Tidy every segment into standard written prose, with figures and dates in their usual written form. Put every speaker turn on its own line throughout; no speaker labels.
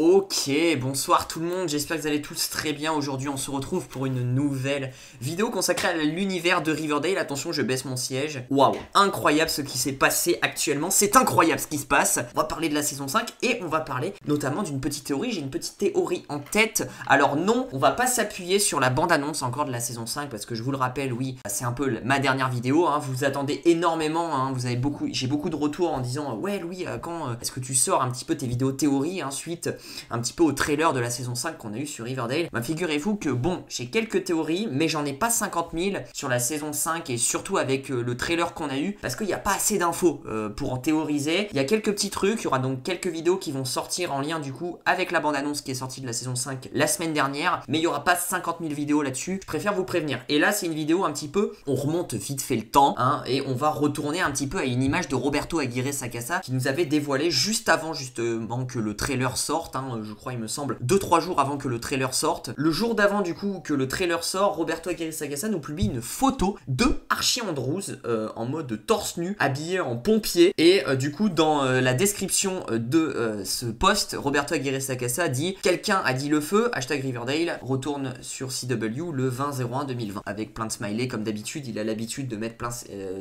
Ok, bonsoir tout le monde, j'espère que vous allez tous très bien. Aujourd'hui on se retrouve pour une nouvelle vidéo consacrée à l'univers de Riverdale. Attention, je baisse mon siège. Waouh, incroyable ce qui s'est passé actuellement, c'est incroyable ce qui se passe. On va parler de la saison 5 et on va parler notamment d'une petite théorie. J'ai une petite théorie en tête. Alors non, on va pas s'appuyer sur la bande-annonce encore de la saison 5 parce que je vous le rappelle, oui, c'est un peu ma dernière vidéo, hein. Vous attendez énormément, hein. J'ai beaucoup de retours en disant ouais Louis, quand est-ce que tu sors un petit peu tes vidéos théories, hein, suite un petit peu au trailer de la saison 5 qu'on a eu sur Riverdale. Bah, figurez-vous que bon, j'ai quelques théories, mais j'en ai pas 50 000 sur la saison 5 et surtout avec le trailer qu'on a eu, parce qu'il n'y a pas assez d'infos pour en théoriser. Il y a quelques petits trucs, il y aura donc quelques vidéos qui vont sortir en lien du coup avec la bande-annonce qui est sortie de la saison 5 la semaine dernière, mais il n'y aura pas 50 000 vidéos là-dessus, je préfère vous prévenir. Et là, c'est une vidéo un petit peu, on remonte vite fait le temps, hein, et on va retourner un petit peu à une image de Roberto Aguirre Sacasa qui nous avait dévoilé juste avant justement que le trailer sorte, hein, je crois il me semble 2-3 jours avant que le trailer sorte. Le jour d'avant du coup que le trailer sort, Roberto Aguirre Sacasa nous publie une photo de Archie Andrews en mode torse nu, habillé en pompier, et du coup dans la description de ce post, Roberto Aguirre Sacasa dit « Quelqu'un a dit le feu, hashtag Riverdale, retourne sur CW le 20/01/2020 » avec plein de smileys comme d'habitude. Il a l'habitude de mettre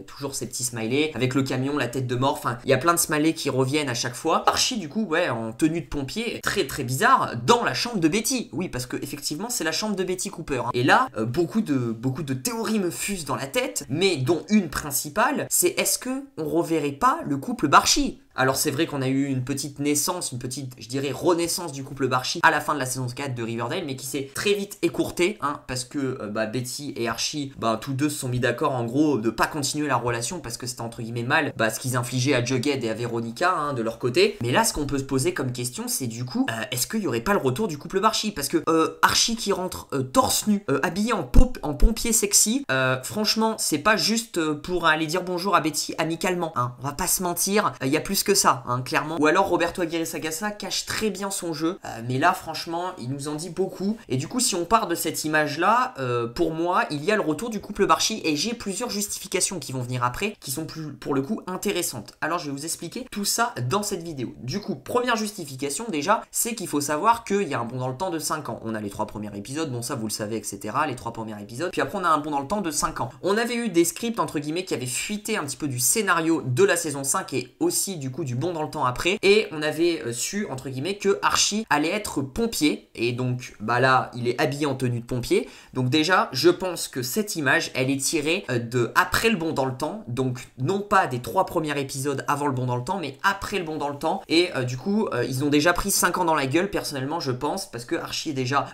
toujours ces petits smileys avec le camion, la tête de mort, enfin il y a plein de smileys qui reviennent à chaque fois. Archie du coup ouais en tenue de pompier, très bizarre, dans la chambre de Betty. Oui, parce que effectivement c'est la chambre de Betty Cooper, hein. Et là beaucoup de théories me fusent dans la tête, mais dont une principale, c'est est-ce que on reverrait pas le couple Barchi? Alors c'est vrai qu'on a eu une petite naissance, une petite, je dirais, renaissance du couple Barchi à la fin de la saison 4 de Riverdale, mais qui s'est très vite écourtée, hein, parce que Betty et Archie, tous deux se sont mis d'accord en gros de pas continuer la relation parce que c'était entre guillemets mal ce qu'ils infligeaient à Jughead et à Veronica, hein, de leur côté. Mais là ce qu'on peut se poser comme question, c'est du coup, est-ce qu'il y aurait pas le retour du couple Barchi? Parce que Archie qui rentre torse nu, habillé en pompier sexy, franchement c'est pas juste pour aller dire bonjour à Betty amicalement, hein. On va pas se mentir, il y a plus que ça, hein, clairement. Ou alors Roberto Aguirre Sacasa cache très bien son jeu, mais là franchement il nous en dit beaucoup. Et du coup si on part de cette image là, pour moi il y a le retour du couple Barchi, et j'ai plusieurs justifications qui vont venir après, qui sont plus pour le coup intéressantes. Alors je vais vous expliquer tout ça dans cette vidéo. Du coup première justification déjà, c'est qu'il faut savoir qu'il y a un bond dans le temps de 5 ans. On a les 3 premiers épisodes, bon ça vous le savez, etc. Les 3 premiers épisodes, puis après on a un bond dans le temps de 5 ans. On avait eu des scripts entre guillemets qui avaient fuité un petit peu du scénario de la saison 5 et aussi du coup du bond dans le temps après, et on avait su entre guillemets que Archie allait être pompier, et donc là il est habillé en tenue de pompier. Donc déjà je pense que cette image elle est tirée de après le bond dans le temps, donc non pas des 3 premiers épisodes avant le bond dans le temps, mais après le bond dans le temps. Et du coup ils ont déjà pris 5 ans dans la gueule personnellement je pense, parce que Archie est déjà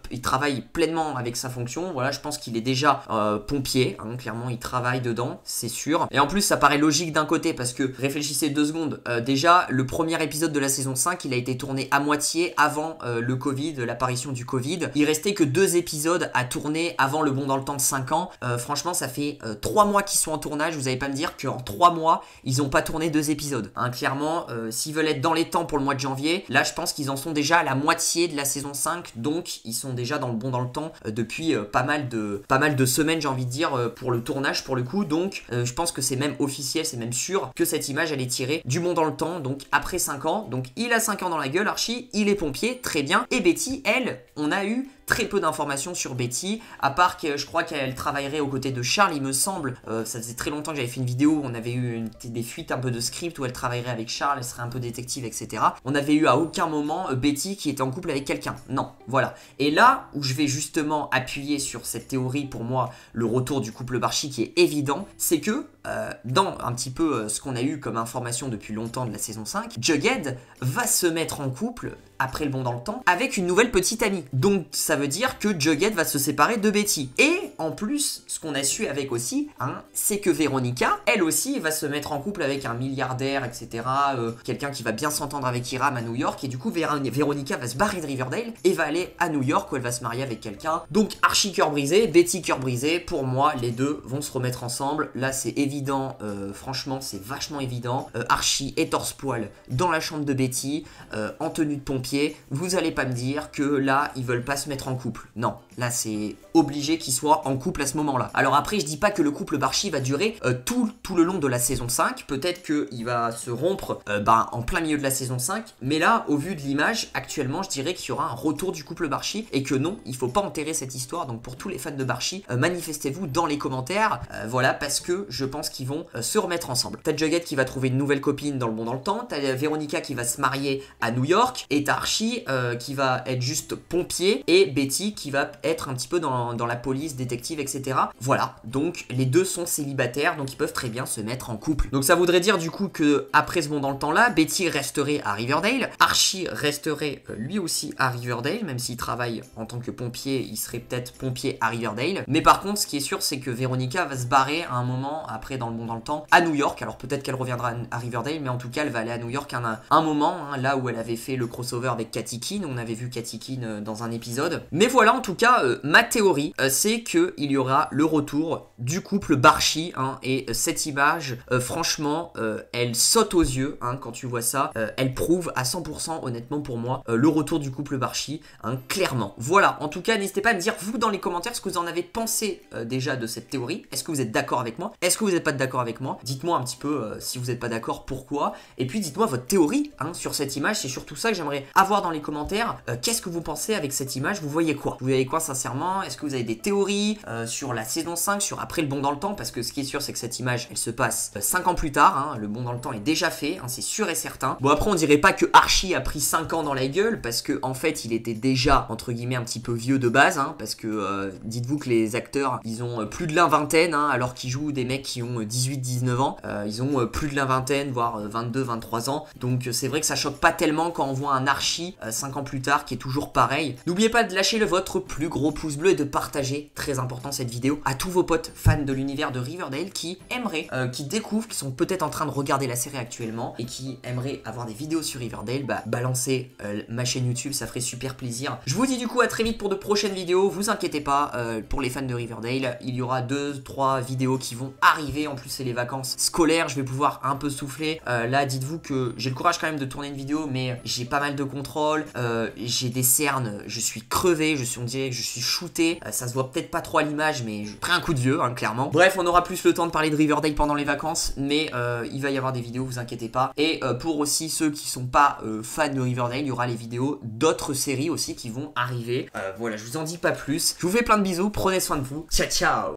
il travaille pleinement avec sa fonction. Voilà, je pense qu'il est déjà pompier, hein, clairement il travaille dedans, c'est sûr. Et en plus ça paraît logique d'un côté, parce que réfléchissez 2 secondes, déjà le premier épisode de la saison 5 il a été tourné à moitié avant le Covid, l'apparition du Covid. Il restait que 2 épisodes à tourner avant le bond dans le temps de 5 ans. Franchement ça fait 3 mois qu'ils sont en tournage, vous allez pas me dire qu'en 3 mois ils ont pas tourné 2 épisodes, hein. Clairement s'ils veulent être dans les temps pour le mois de janvier, là je pense qu'ils en sont déjà à la moitié de la saison 5, donc ils sont déjà dans le bond dans le temps depuis pas mal de semaines, j'ai envie de dire, pour le tournage pour le coup. Donc je pense que c'est même officiel, c'est même sûr que cette image elle est tirée du bond dans le temps, donc après 5 ans. Donc il a 5 ans dans la gueule Archie, il est pompier, très bien. Et Betty, elle, on a eu très peu d'informations sur Betty, à part que je crois qu'elle travaillerait aux côtés de Charles, il me semble. Ça faisait très longtemps que j'avais fait une vidéo où on avait eu des fuites un peu de script où elle travaillerait avec Charles, elle serait un peu détective, etc. On avait eu à aucun moment Betty qui était en couple avec quelqu'un. Non, voilà. Et là où je vais justement appuyer sur cette théorie, pour moi, le retour du couple Barchi qui est évident, c'est que dans un petit peu ce qu'on a eu comme information depuis longtemps de la saison 5, Jughead va se mettre en couple après le bond dans le temps avec une nouvelle petite amie. Donc ça veut dire que Jughead va se séparer de Betty. Et en plus, ce qu'on a su avec aussi, hein, c'est que Veronica, elle aussi, va se mettre en couple avec un milliardaire, etc. Quelqu'un qui va bien s'entendre avec Hiram à New York. Et du coup, Veronica va se barrer de Riverdale et va aller à New York où elle va se marier avec quelqu'un. Donc Archie cœur brisé, Betty cœur brisé. Pour moi, les deux vont se remettre ensemble. Là, c'est évident. Franchement, c'est vachement évident. Archie est torse-poil dans la chambre de Betty, en tenue de pompier. Vous allez pas me dire que là, ils veulent pas se mettre en couple. Non, là, c'est obligé qu'ils soient soit en couple à ce moment-là. Alors après, je dis pas que le couple Barchi va durer tout le long de la saison 5. Peut-être qu'il va se rompre en plein milieu de la saison 5. Mais là, au vu de l'image, actuellement, je dirais qu'il y aura un retour du couple Barchi et que non, il faut pas enterrer cette histoire. Donc pour tous les fans de Barchi, manifestez-vous dans les commentaires. Voilà, parce que je pense qu'ils vont se remettre ensemble. T'as Jughead qui va trouver une nouvelle copine dans le bon dans le temps. T'as Véronica qui va se marier à New York. Et t'as Archie qui va être juste pompier. Et Betty qui va être un petit peu dans la police, détective, etc. Voilà, donc les deux sont célibataires, donc ils peuvent très bien se mettre en couple. Donc ça voudrait dire du coup que après ce bon dans le temps là, Betty resterait à Riverdale, Archie resterait lui aussi à Riverdale, même s'il travaille en tant que pompier, il serait peut-être pompier à Riverdale. Mais par contre, ce qui est sûr, c'est que Véronica va se barrer à un moment, après dans le bon dans le temps, à New York. Alors peut-être qu'elle reviendra à Riverdale, mais en tout cas, elle va aller à New York un moment, hein, là où elle avait fait le crossover avec Katy Keene. On avait vu Katy Keene dans un épisode. Mais voilà, en tout cas, ma théorie, c'est qu'il y aura le retour du couple Barchi, hein, et cette image, franchement, elle saute aux yeux, hein, quand tu vois ça. Elle prouve à 100%, honnêtement pour moi, le retour du couple Barchi, hein, clairement. Voilà, en tout cas, n'hésitez pas à me dire, vous, dans les commentaires, ce que vous en avez pensé déjà de cette théorie. Est-ce que vous êtes d'accord avec moi? Est-ce que vous n'êtes pas d'accord avec moi? Dites-moi un petit peu si vous n'êtes pas d'accord, pourquoi. Et puis, dites-moi votre théorie, hein, sur cette image. C'est surtout ça que j'aimerais avoir dans les commentaires. Qu'est-ce que vous pensez avec cette image? Vous voyez quoi? Vous voyez quoi, sincèrement? Est-ce que vous avez des théories sur la saison 5, sur après le bond dans le temps? Parce que ce qui est sûr, c'est que cette image, elle se passe 5 ans plus tard, hein, le bond dans le temps est déjà fait, hein, c'est sûr et certain. Bon, après, on dirait pas que Archie a pris 5 ans dans la gueule, parce que en fait, il était déjà, entre guillemets, un petit peu vieux de base, hein, parce que dites-vous que les acteurs, ils ont plus de la vingtaine, hein, alors qu'ils jouent des mecs qui ont 18-19 ans, ils ont plus de la vingtaine, voire 22-23 ans, donc c'est vrai que ça choque pas tellement quand on voit un Archie 5 ans plus tard, qui est toujours pareil. N'oubliez pas de lâcher votre plus gros pouce bleu et de partager, très important, cette vidéo à tous vos potes fans de l'univers de Riverdale qui aimeraient, qui découvrent, qui sont peut-être en train de regarder la série actuellement et qui aimeraient avoir des vidéos sur Riverdale. Bah, balancez ma chaîne YouTube, ça ferait super plaisir. Je vous dis du coup à très vite pour de prochaines vidéos. Vous inquiétez pas, pour les fans de Riverdale, il y aura 2-3 vidéos qui vont arriver. En plus, c'est les vacances scolaires, je vais pouvoir un peu souffler. Là, dites-vous que j'ai le courage quand même de tourner une vidéo, mais j'ai pas mal de contrôle, j'ai des cernes, je suis crevé, on dirait que je suis shooté. Ça se voit peut-être pas trop à l'image, mais j'ai pris un coup de vieux, hein, clairement. Bref, on aura plus le temps de parler de Riverdale pendant les vacances, mais il va y avoir des vidéos, vous inquiétez pas. Et pour aussi ceux qui sont pas fans de Riverdale, il y aura les vidéos d'autres séries aussi qui vont arriver. Voilà, je vous en dis pas plus. Je vous fais plein de bisous, prenez soin de vous. Ciao, ciao.